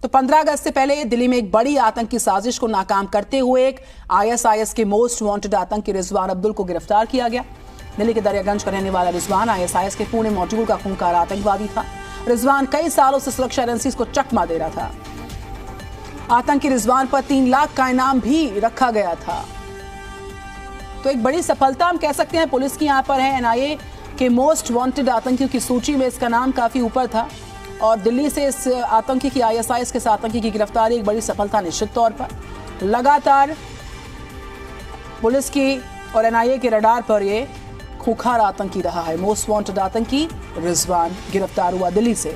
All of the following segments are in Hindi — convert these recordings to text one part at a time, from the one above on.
तो 15 अगस्त से पहले दिल्ली में एक बड़ी आतंकी साजिश को नाकाम करते हुए एक आईएसआईएस के मोस्ट वांटेड आतंकी रिजवान अब्दुल को गिरफ्तार किया गया। दिल्ली के दरियागंज का रहने वाला रिजवान आईएसआईएस के पुणे मॉड्यूल का खूंखार आतंकवादी था। रिजवान कई सालों से सुरक्षा एजेंसीज को चकमा दे रहा था। आतंकी रिजवान पर 3 लाख का इनाम भी रखा गया था। तो एक बड़ी सफलता हम कह सकते हैं पुलिस की यहां पर है। एनआईए के मोस्ट वांटेड आतंकियों की सूची में इसका नाम काफी ऊपर था और दिल्ली से इस आतंकी की आईएसआईएस के आतंकी की गिरफ्तारी एक बड़ी सफलता निश्चित तौर पर। लगातार पुलिस की और एनआईए के रडार पर ये खूंखार आतंकी रहा है। मोस्ट वांटेड आतंकी रिजवान गिरफ्तार हुआ दिल्ली से।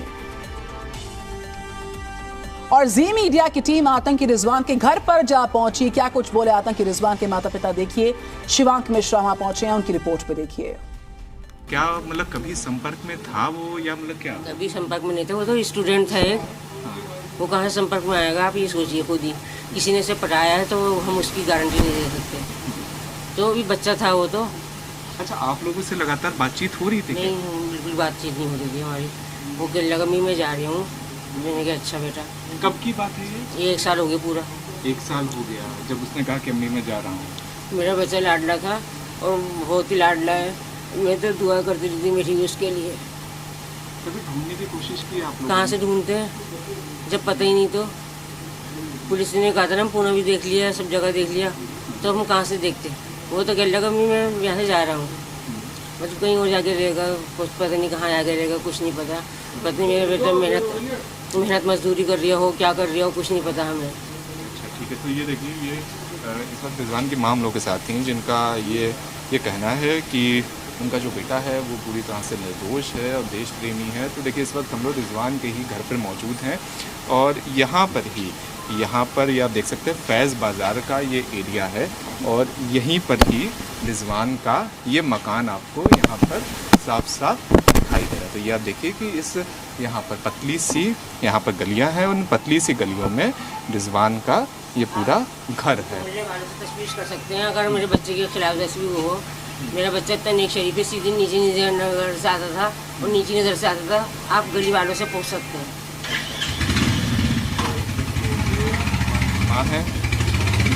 और जी मीडिया की टीम आतंकी रिजवान के घर पर जा पहुंची। क्या कुछ बोले आतंकी रिजवान के माता पिता, देखिए। शिवांक मिश्रा वहां पहुंचे हैं, उनकी रिपोर्ट पे देखिए। क्या मतलब कभी संपर्क में था वो या मतलब क्या? कभी संपर्क में नहीं था, वो तो स्टूडेंट था एक। वो कहाँ संपर्क में आएगा, आप ये सोचिए खुद ही। किसी ने से पढ़ाया है तो हम उसकी गारंटी नहीं दे सकते। तो अभी बच्चा था वो तो। अच्छा, आप लोगों से लगातार बातचीत हो रही थी? नहीं, बिल्कुल बातचीत नहीं हो रही थी हमारी। वो कह लगा मैं जा रही हूँ। मैंने कहा अच्छा बेटा। कब की बात है ये? 1 साल हो गया पूरा। 1 साल हो गया जब उसने कहा कि अम्मी मैं जा रहा हूँ। मेरा बच्चा लाडला था और बहुत ही लाडला है। मैं तो दुआ करती रहती मेरी उसके लिए। कभी ढूंढने की कोशिश की आप लोगों ने? कहाँ से ढूंढते हैं जब पता ही नहीं। तो पुलिस ने कहा था ना, हम पुणे भी देख लिया, सब जगह देख लिया, तो हम कहाँ से देखते। वो तो कह लगा मैं यहाँ से जा रहा हूँ, मतलब कहीं और जाके रहेगा, कुछ पता नहीं कहाँ जाके रहेगा, कुछ नहीं पता। पता नहीं मेरा बेटा मेहनत मजदूरी कर रहा हो, क्या कर रहा हो, कुछ नहीं पता हमें। अच्छा ठीक है, तो ये देखिए, ये इस वक्त रिजवान के माम लोगों के साथ थी जिनका ये कहना है कि उनका जो बेटा है वो पूरी तरह से निर्दोष है और देश प्रेमी है। तो देखिए, इस वक्त हम लोग रिजवान के ही घर पर मौजूद हैं और यहाँ पर ये आप देख सकते हैं फैज़ बाज़ार का ये एरिया है और यहीं पर ही रिजवान का ये मकान आपको यहाँ पर साफ साफ दिखाई दे रहा है। तो ये आप देखिए कि इस यहाँ पर पतली सी यहाँ पर गलियाँ हैं, उन पतली सी गलियों में रिजवान का ये पूरा घर है। तशवीश कर सकते हैं अगर मेरे बच्चे के खिलाफ तस्वीर हो। मेरा बच्चा इतना नेक शरीफ है, सीधे नीचे नज़र से आता था और नीचे नज़र से आता था। आप गली वालों से पूछ सकते हैं। माँ है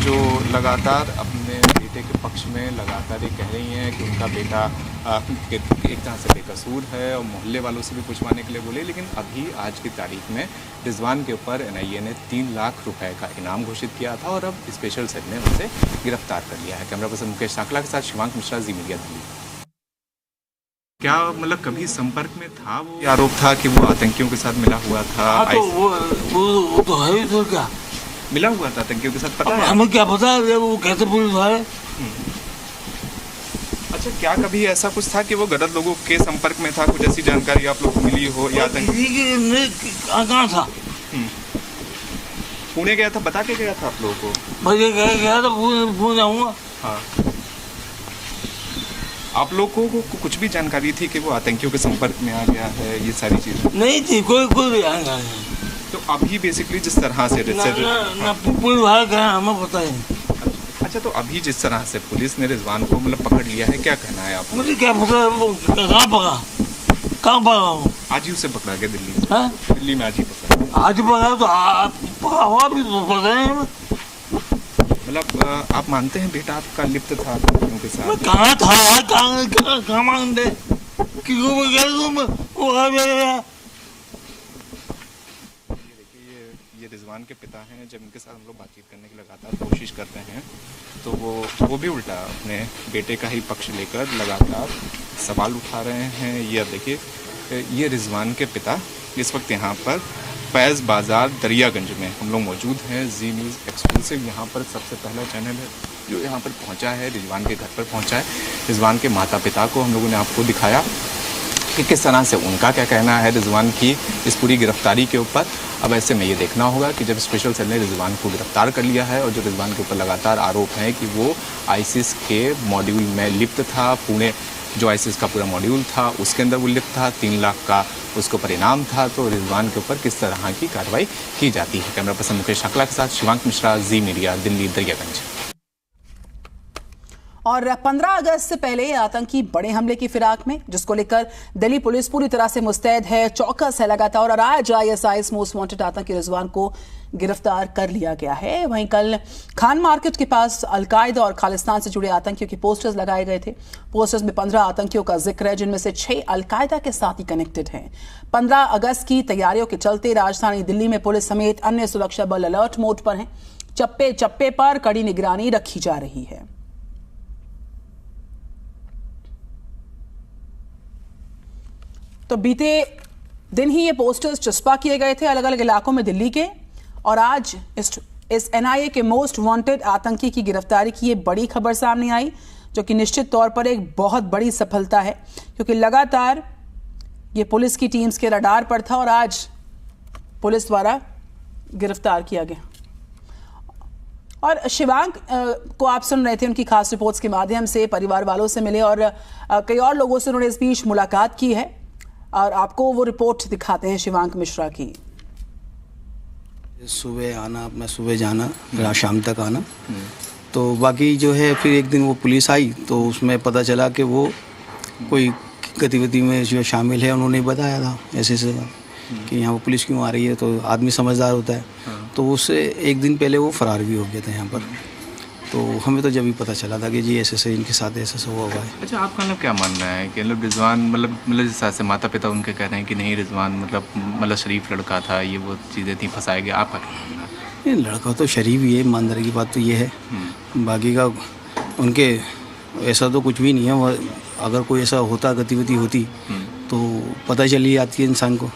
जो लगातार अपने बेटे के पक्ष में लगातार ये कह रही हैं कि उनका बेटा एक तरह से बेकसूर है और मोहल्ले वालों से भी पूछवाने के लिए बोले। लेकिन अभी आज की तारीख में रिजवान के ऊपर एनआईए ने 3 लाख रुपए का इनाम घोषित किया था और अब स्पेशल सेल ने उसे गिरफ्तार कर लिया है। कैमरा पर्सन मुकेश सांकला के साथ शिवांक मिश्रा, जी मीडिया, दिल्ली। क्या मतलब कभी संपर्क में था वो? आरोप था कि वो आतंकियों के साथ मिला हुआ था। तो वो तो है ही, तो क्या मिला हुआ था आतंकियों के साथ, पता है? हमें क्या पता है वो कैसे पुलिस है। अच्छा, क्या कभी ऐसा कुछ था कि वो गलत लोगों के संपर्क में था? कुछ ऐसी जानकारी आप लोग को मिली हो या कहाँ था? पुणे गया था, बता के गया था आप लोगों को? भाई गया तो पुणे जाऊँगा। हाँ, आप लोगों को कुछ भी जानकारी थी कि वो आतंकियों के संपर्क में आ गया है? ये सारी चीजें नहीं थी, कोई जानकारी नहीं। तो अभी बेसिकली जिस तरह से पुलिस वाले कह हमें पता ही नहीं। अच्छा, तो अभी जिस तरह से पुलिस ने रिजवान को मतलब पकड़ लिया है, क्या कहना है आप? मुझे क्या पता, कहाँ पकड़ा? आज ही उसे पकड़ा गया दिल्ली में। दिल्ली में आज ही पकड़ा। आज पकड़ा तो पकड़ा हुआ भी तो पकड़ा नहीं। मतलब आप मानते हैं बेटा आपका लिप्त था आतंकियों के साथ? कहाँ था, कहाँ मानते ये रिजवान के पिता हैं। जब इनके साथ हम लोग बातचीत करने की लगातार कोशिश करते हैं तो वो भी उल्टा अपने बेटे का ही पक्ष लेकर लगातार सवाल उठा रहे हैं। ये देखिए, ये रिजवान के पिता इस वक्त यहाँ पर फैज़ बाज़ार दरियागंज में हम लोग मौजूद हैं। जी न्यूज़ एक्सक्लूसिव यहाँ पर सबसे पहला चैनल है जो यहाँ पर पहुँचा है, रिजवान के घर पर पहुँचा है। रिजवान के माता पिता को हम लोगों ने आपको दिखाया कि किस तरह से उनका क्या कहना है रिजवान की इस पूरी गिरफ्तारी के ऊपर। अब ऐसे में ये देखना होगा कि जब स्पेशल सेल ने रिजवान को गिरफ्तार कर लिया है और जो रिजवान के ऊपर लगातार आरोप हैं कि वो आईसिस के मॉड्यूल में लिप्त था, पुणे जो आईसिस का पूरा मॉड्यूल था उसके अंदर वो लिप्त था, 3 लाख का उसके ऊपर इनाम था, तो रिजवान के ऊपर किस तरह की कार्रवाई की जाती है। कैमरा पर्सन मुकेश सांकला के साथ शिवांक मिश्रा, जी मीडिया, दिल्ली, दरियागंज। और 15 अगस्त से पहले आतंकी बड़े हमले की फिराक में, जिसको लेकर दिल्ली पुलिस पूरी तरह से मुस्तैद है, चौकस है लगातार। और आज ISIS मोस्ट वांटेड आतंकी रिजवान को गिरफ्तार कर लिया गया है। वहीं कल खान मार्केट के पास अलकायदा और खालिस्तान से जुड़े आतंकियों के पोस्टर्स लगाए गए थे। पोस्टर्स में 15 आतंकियों का जिक्र है, जिनमें से 6 अलकायदा के साथ ही कनेक्टेड हैं। 15 अगस्त की तैयारियों के चलते राजधानी दिल्ली में पुलिस समेत अन्य सुरक्षा बल अलर्ट मोड पर हैं। चप्पे चप्पे पर कड़ी निगरानी रखी जा रही है। तो बीते दिन ही ये पोस्टर्स चस्पा किए गए थे अलग अलग इलाकों में दिल्ली के, और आज इस NIA के मोस्ट वांटेड आतंकी की गिरफ्तारी की ये बड़ी खबर सामने आई, जो कि निश्चित तौर पर एक बहुत बड़ी सफलता है, क्योंकि लगातार ये पुलिस की टीम्स के रडार पर था और आज पुलिस द्वारा गिरफ्तार किया गया। और शिवांग को आप सुन रहे थे, उनकी खास रिपोर्ट्स के माध्यम से परिवार वालों से मिले और कई और लोगों से उन्होंने इस बीच मुलाकात की है, और आपको वो रिपोर्ट दिखाते हैं शिवांग मिश्रा की। सुबह आना, अपना सुबह जाना, रात शाम तक आना। तो बाकी जो है फिर एक दिन वो पुलिस आई तो उसमें पता चला कि वो कोई गतिविधि में जो शामिल है, उन्होंने बताया था ऐसे कि यहाँ वो पुलिस क्यों आ रही है। तो आदमी समझदार होता है, तो उससे एक दिन पहले वो फरार भी हो गए थे यहाँ पर। तो हमें तो जब भी पता चला था कि जी ऐसे इनके साथ ऐसा हुआ है। अच्छा, आपका मतलब क्या मानना है कि मतलब रिजवान मतलब जिस हिसाब से माता पिता उनके कह रहे हैं कि नहीं, रिजवान मतलब शरीफ लड़का था, ये वो चीज़ें थी, फंसाया गया, आपका क्या मानना है? ये लड़का तो शरीफ ही है, ईमानदारी की बात तो ये है। बाकी का उनके ऐसा तो कुछ भी नहीं है। अगर कोई ऐसा होता, गतिविधि होती तो पता चली जाती है इंसान को।